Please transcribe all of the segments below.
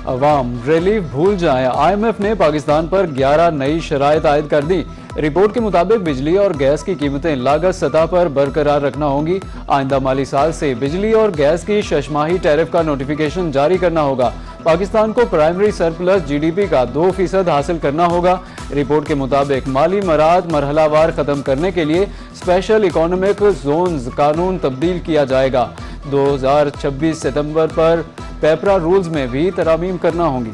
अवाम relief भूल जाएं, IMF ने पाकिस्तान पर 11 नई शराइत आयद कर दी। रिपोर्ट के मुताबिक बिजली और गैस की कीमतें लागत सतह पर बरकरार रखना होंगी। आइंदा माली साल से बिजली और गैस की शशमाही टैरिफ का नोटिफिकेशन जारी करना होगा। पाकिस्तान को प्राइमरी सरप्लस GDP का 2% हासिल करना होगा। रिपोर्ट के मुताबिक माली मराद मरहलावार खत्म करने के लिए स्पेशल इकोनॉमिक जोन्स कानून तब्दील किया जाएगा। 2026 सितंबर पर पेपरा रूल्स में भी तरामीम करना होंगी।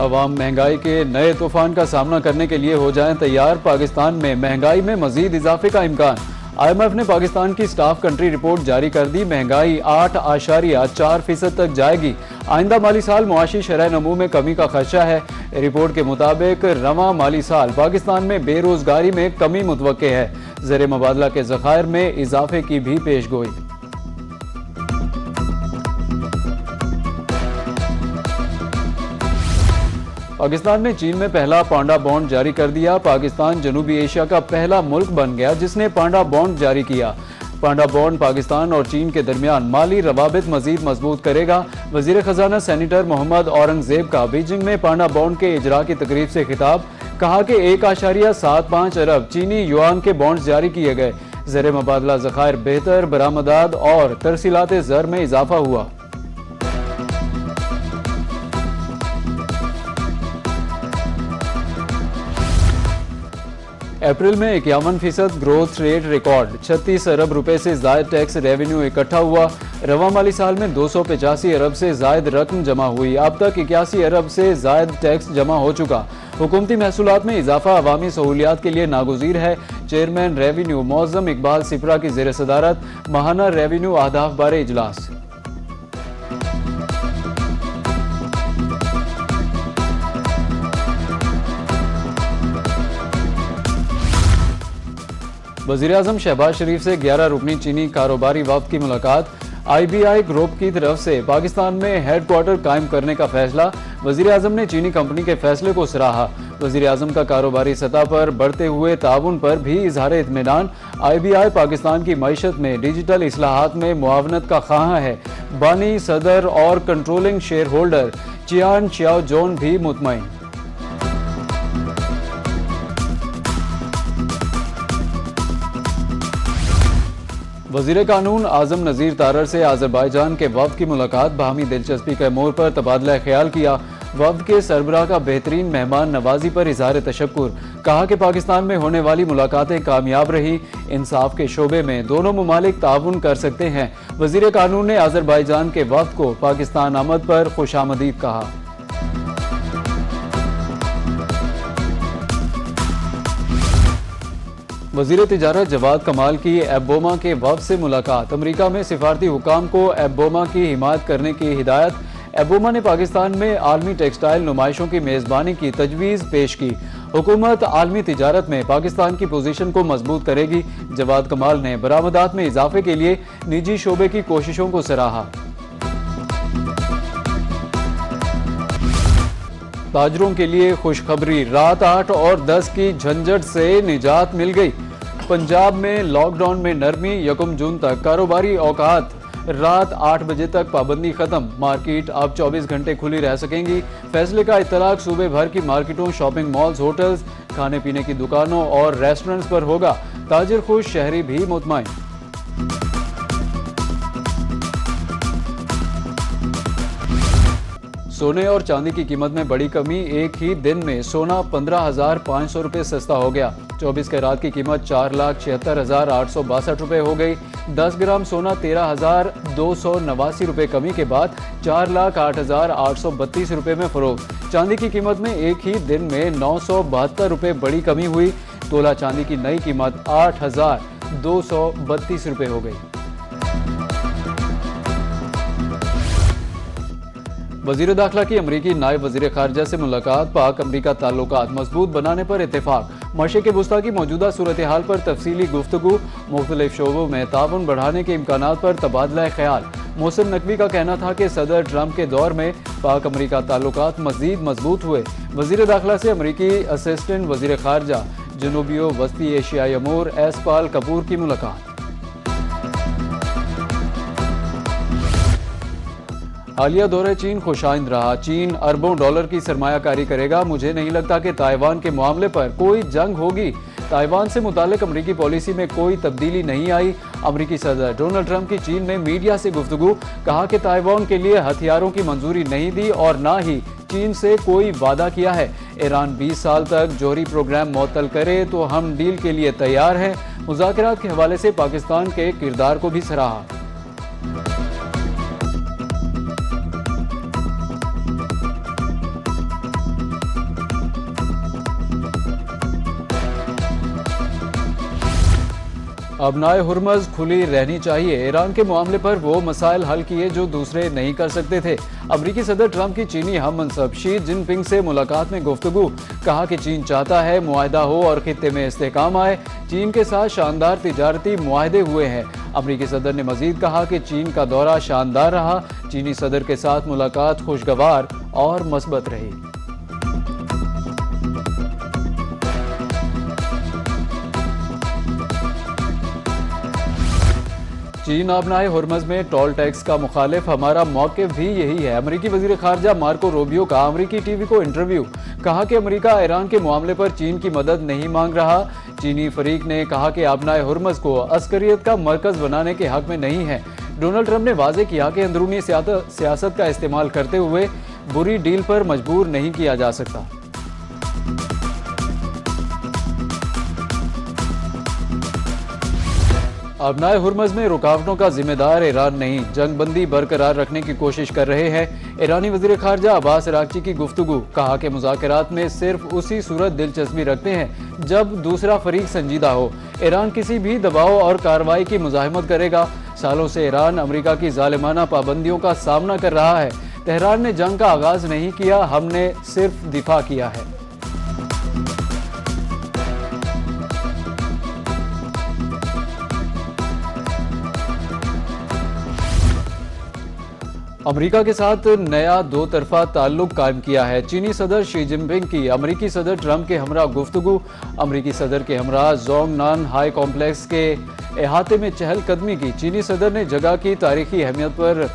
अवाम महंगाई के नए तूफान का सामना करने के लिए हो जाएं तैयार। पाकिस्तान में महंगाई में मजीद इजाफे का इम्कान। IMF ने पाकिस्तान की स्टाफ कंट्री रिपोर्ट जारी कर दी। महंगाई 8.4% तक जाएगी। आइंदा माली साल मुआशी शरह नमू में कमी का खदशा है। रिपोर्ट के मुताबिक रवां माली साल पाकिस्तान में बेरोजगारी में कमी मुतवक्के है। ज़र मुबादला के ज़खायर में इजाफे की भी पेशगोई। पाकिस्तान ने चीन में पहला पांडा बॉन्ड जारी कर दिया। पाकिस्तान जनूबी एशिया का पहला मुल्क बन गया जिसने पांडा बॉन्ड जारी किया। पांडा बॉन्ड पाकिस्तान और चीन के दरमियान माली रवाबित मजीद मजबूत करेगा। वजीर खजाना सेनेटर मोहम्मद औरंगजेब का बीजिंग में पांडा बॉन्ड के इजरा की तकरीब से खिताब। कहा कि 1.75 अरब चीनी युआन के बॉन्ड जारी किए गए। ज़र मुबादला ज़खायर बेहतर, बरामदात और तरसीलात ज़र में इजाफा हुआ। अप्रैल में 51% ग्रोथ रेट रिकॉर्ड। 36 अरब रुपए से जायद टैक्स रेवेन्यू इकट्ठा हुआ। रवां माली साल में 285 अरब से जायद रकम जमा हुई। अब तक 81 अरब से जायद टैक्स जमा हो चुका। हुकूमती महसूलात में इजाफा अवामी सहूलियात के लिए नागुज़ीर है। चेयरमैन रेवेन्यू मौज़म इकबाल सिपरा की ज़ेर सदारत माहाना रेवेन्यू अहदाफ बारे इजलास। वज़ीर-ए-आज़म शहबाज शरीफ से 11 रुकनी चीनी कारोबारी वफ्द की मुलाकात। IBI ग्रुप की तरफ से पाकिस्तान में हेडक्वार्टर कायम करने का फैसला। वज़ीर-ए-आज़म ने चीनी कंपनी के फैसले को सराहा। वज़ीर-ए-आज़म का कारोबारी सतह पर बढ़ते हुए ताउन पर भी इजहार इत्मीनान। IBI पाकिस्तान की मईशत में डिजिटल इस्लाहात में मुआवनत का ख्वाह है। बानी, सदर और controlling share holder Chiyaan Chiao zone भी मुतमईन। वज़ीर कानून आज़म नज़ीर तारर से आज़रबाईजान के वफ्द की मुलाकात। बाहमी दिलचस्पी के मोड़ पर तबादला ख्याल किया। वफ्द के सरबराह का बेहतरीन मेहमान नवाजी पर इज़हार तशक्कुर। कहा कि पाकिस्तान में होने वाली मुलाकातें कामयाब रही। इंसाफ के शोबे में दोनों मुमालिक ताउन कर सकते हैं। वज़ीर कानून ने आज़रबाईजान के वफ्द को पाकिस्तान आमद पर खुशामदीद कहा। वज़ीर तिजारत जवाद कमाल की एबोमा के वफ्द से मुलाकात। अमरीका में सिफारती हुकाम को एबोमा की हिमायत करने की हिदायत। एबोमा ने पाकिस्तान में आलमी टेक्सटाइल नुमाइशों की मेज़बानी की तजवीज़ पेश की। हुकूमत आलमी तिजारत में पाकिस्तान की पोजीशन को मजबूत करेगी। जवाद कमाल ने बरामदात में इजाफे के लिए निजी शोबे की कोशिशों को सराहा। ताजरों के लिए खुशखबरी, रात 8 और 10 की झंझट से निजात मिल गई। पंजाब में लॉकडाउन में नरमी। 1 जून तक कारोबारी औकात रात 8 बजे तक पाबंदी खत्म। मार्केट अब 24 घंटे खुली रह सकेंगी। फैसले का इतलाक सूबे भर की मार्केटों, शॉपिंग मॉल्स, होटल्स, खाने पीने की दुकानों और रेस्टोरेंट्स पर होगा। ताजिर खुश, शहरी भी मुतमईन। सोने और चांदी की कीमत में बड़ी कमी। एक ही दिन में सोना 15,500 रुपये सस्ता हो गया। 24 कैरात की कीमत 4,76,862 रुपये हो गई। 10 ग्राम सोना 13,289 रुपये कमी के बाद 4,08,832 रुपये में फरोख्त। चांदी की कीमत में एक ही दिन में 972 रुपये बड़ी कमी हुई। तोला चांदी की नई कीमत 8,232 रुपये हो गई। वज़ीर दाखिला की अमरीकी नायब वज़ीर खारजा से मुलाकात। पाक अमरीका ताल्लुकात मजबूत बनाने पर इत्तेफाक। मशरिक़ वुस्ता की मौजूदा सूरत हाल पर तफसीली गुफ्तगू। मुख्तलिफ शोबों में ताउन बढ़ाने के इम्कानात पर तबादला ख्याल। मोहसिन नकवी का कहना था कि सदर ट्रंप के दौर में पाक अमरीका ताल्लुकात मज़ीद मजबूत हुए। वज़ीर दाखिला से अमरीकी असिस्टेंट वज़ीर खारजा जनूबी वस्ती एशियाई अमूर एसपाल कपूर की मुलाकात। हालिया दौरे चीन खुशाइंद रहा। चीन अरबों डॉलर की सरमायाकारी करेगा। मुझे नहीं लगता कि ताइवान के मामले पर कोई जंग होगी। ताइवान से मुतालिक अमरीकी पॉलिसी में कोई तब्दीली नहीं आई। अमरीकी सदर डोनाल्ड ट्रंप की चीन में मीडिया से गुफ्तगू, कहा कि ताइवान के लिए हथियारों की मंजूरी नहीं दी और ना ही चीन से कोई वादा किया है। ईरान 20 साल तक जौहरी प्रोग्राम मुअत्तल करे तो हम डील के लिए तैयार हैं। मुज़ाकरात के हवाले से पाकिस्तान के किरदार को भी सराहा। अबनाए हुर्मज़ खुली रहनी चाहिए। ईरान के मामले पर वो मसाइल हल किए जो दूसरे नहीं कर सकते थे। अमरीकी सदर ट्रंप की चीनी हम मनसब शी जिनपिंग से मुलाकात में गुफ्तगू, कहा कि चीन चाहता है मुआहदा हो और खित्ते में इस्तेहकाम आए। चीन के साथ शानदार तिजारती मुआहदे हुए हैं। अमरीकी सदर ने मजीद कहा कि चीन का दौरा शानदार रहा। चीनी सदर के साथ मुलाकात खुशगवार और मस्बत रही। चीन अबनाए हुर्मज़ में टोल टैक्स का मुखालिफ, हमारा मौक़िफ़ भी यही है। अमरीकी वज़ीर ख़ारजा मार्को रूबियो का अमरीकी टीवी को इंटरव्यू, कहा कि अमरीका ईरान के मामले पर चीन की मदद नहीं मांग रहा। चीनी फरीक ने कहा कि अबनाए हुर्मज़ को अस्करियत का मरकज़ बनाने के हक़ में नहीं है। डोनाल्ड ट्रंप ने वाज़ेह किया कि अंदरूनी सियासत का इस्तेमाल करते हुए बुरी डील पर मजबूर नहीं किया जा सकता। अबनाए हुर्मज़ में रुकावटों का जिम्मेदार ईरान नहीं, जंगबंदी बरकरार रखने की कोशिश कर रहे हैं। ईरानी वज़ीर ख़ारजा अब्बास अराग़ची की गुफ्तगू, कहा कि मुज़ाकरात में सिर्फ उसी सूरत दिलचस्पी रखते हैं जब दूसरा फरीक संजीदा हो। ईरान किसी भी दबाव और कार्रवाई की मुज़ाहिमत करेगा। सालों से ईरान अमरीका की ज़ालिमाना पाबंदियों का सामना कर रहा है। तेहरान ने जंग का आगाज़ नहीं किया, हमने सिर्फ दिफा किया है। अमरीका के साथ नया दो तरफा ताल्लुक कायम किया है। चीनी सदर शी जिनपिंग की अमरीकी सदर ट्रंप के हमरा गुफ्तगू, अमरीकी सदर के हमरा जोंगनान हाई कॉम्प्लेक्स के अहाते में चहलकदमी की। चीनी सदर ने जगह की तारीखी अहमियत पर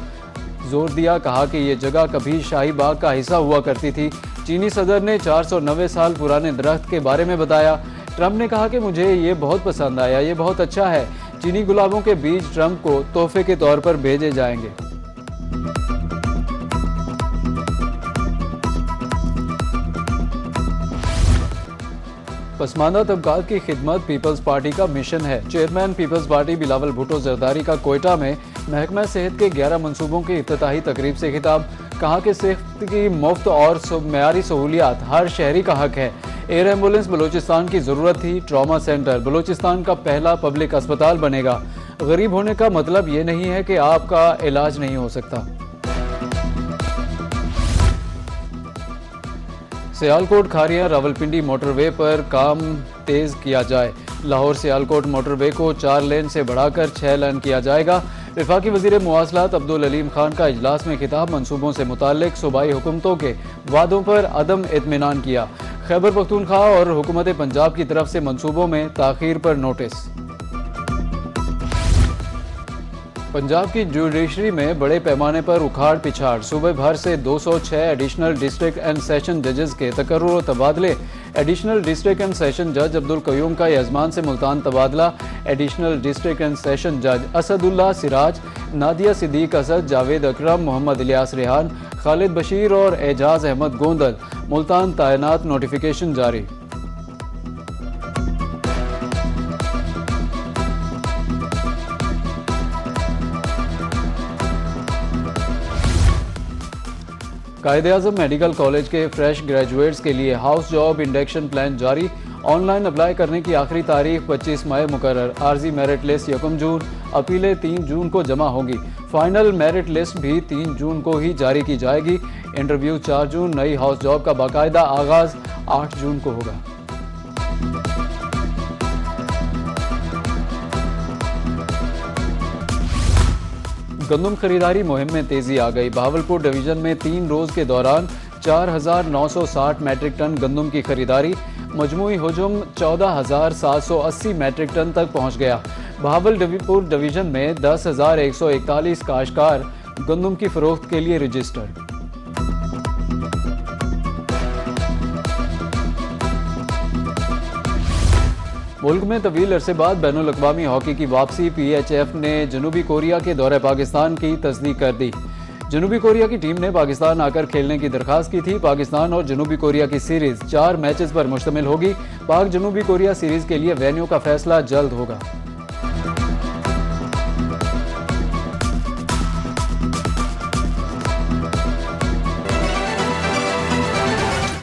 जोर दिया, कहा कि ये जगह कभी शाही बाग का हिस्सा हुआ करती थी। चीनी सदर ने 490 साल पुराने दरख्त के बारे में बताया। ट्रंप ने कहा कि मुझे ये बहुत पसंद आया, ये बहुत अच्छा है। चीनी गुलाबों के बीज ट्रंप को तोहफे के तौर पर भेजे जाएंगे। पसमानदा तबकात की खिदमत पीपल्स पार्टी का मिशन है। Chairman peoples party Bilawal Bhutto Zardari का कोयटा में महकमा सेहत के 11 मनसूबों की इफ्तिताही तकरीब से खिताब, कहा कि सेहत की मुफ्त और मेयारी सहूलियात हर शहरी का हक है। एयर एम्बुलेंस बलूचिस्तान की ज़रूरत थी। ट्रॉमा सेंटर बलूचिस्तान का पहला पब्लिक अस्पताल बनेगा। गरीब होने का मतलब ये नहीं है कि आपका इलाज नहीं हो सकता। सियालकोट खारियां रावलपिंडी मोटरवे पर काम तेज किया जाए। लाहौर सियालकोट मोटरवे को 4 लेन से बढ़ाकर 6 लेन किया जाएगा। वफाकी वज़ीर मुवासलात अब्दुल अलीम खान का इजलास में खिताब, मनसूबों से मुताल्लिक सूबाई हुकूमतों के वादों पर अदम इत्मीनान किया। खैबर पख्तूनख्वा और हुकूमत पंजाब की तरफ से मनसूबों में ताखीर पर नोटिस। पंजाब की जुडिशरी में बड़े पैमाने पर उखाड़ पिछाड़, सूबे भर से 206 एडिशनल डिस्ट्रिक्ट एंड सेशन जजेस के तकर्रुर और तबादले। एडिशनल डिस्ट्रिक्ट एंड सेशन जज अब्दुल कयूम का यजमान से मुल्तान तबादला। एडिशनल डिस्ट्रिक्ट एंड सेशन जज असदुल्ला सिराज, नादिया सिद्दीक असद, जावेद अकरम, मोहम्मद इलियास रेहान, खालिद बशीर और एजाज अहमद गोंदल मुल्तान तैनात। नोटिफिकेशन जारी। कायदे-आज़म मेडिकल कॉलेज के फ्रेश ग्रेजुएट्स के लिए हाउस जॉब इंडक्शन प्लान जारी। ऑनलाइन अप्लाई करने की आखिरी तारीख 25 मई मुकर्रर। आर्जी मेरिट लिस्ट 1 जून, अपीलें 3 जून को जमा होंगी। फाइनल मेरिट लिस्ट भी 3 जून को ही जारी की जाएगी। इंटरव्यू 4 जून, नई हाउस जॉब का बाकायदा आगाज 8 जून को होगा। गंदम खरीदारी मुहिम में तेजी आ गई। बहावलपुर डिवीजन में 3 रोज के दौरान 4,960 मैट्रिक टन गंदम की खरीदारी। मजमूई हुजूम 14,780 मैट्रिक टन तक पहुंच गया। बहावलपुर डिवीजन में 10,141 काश्तकार गंदम की फरोख्त के लिए रजिस्टर्ड। मुल्क में तवील अरसे बाद बैनुल अक़वामी हॉकी की वापसी। PHF ने जनूबी कोरिया के दौरे पाकिस्तान की तस्दीक कर दी। जनूबी कोरिया की टीम ने पाकिस्तान आकर खेलने की दरख्वास्त की थी। पाकिस्तान और जनूबी कोरिया की सीरीज 4 मैचेस पर मुश्तमिल होगी। पाक जनूबी कोरिया सीरीज के लिए वेन्यू का फैसला जल्द होगा।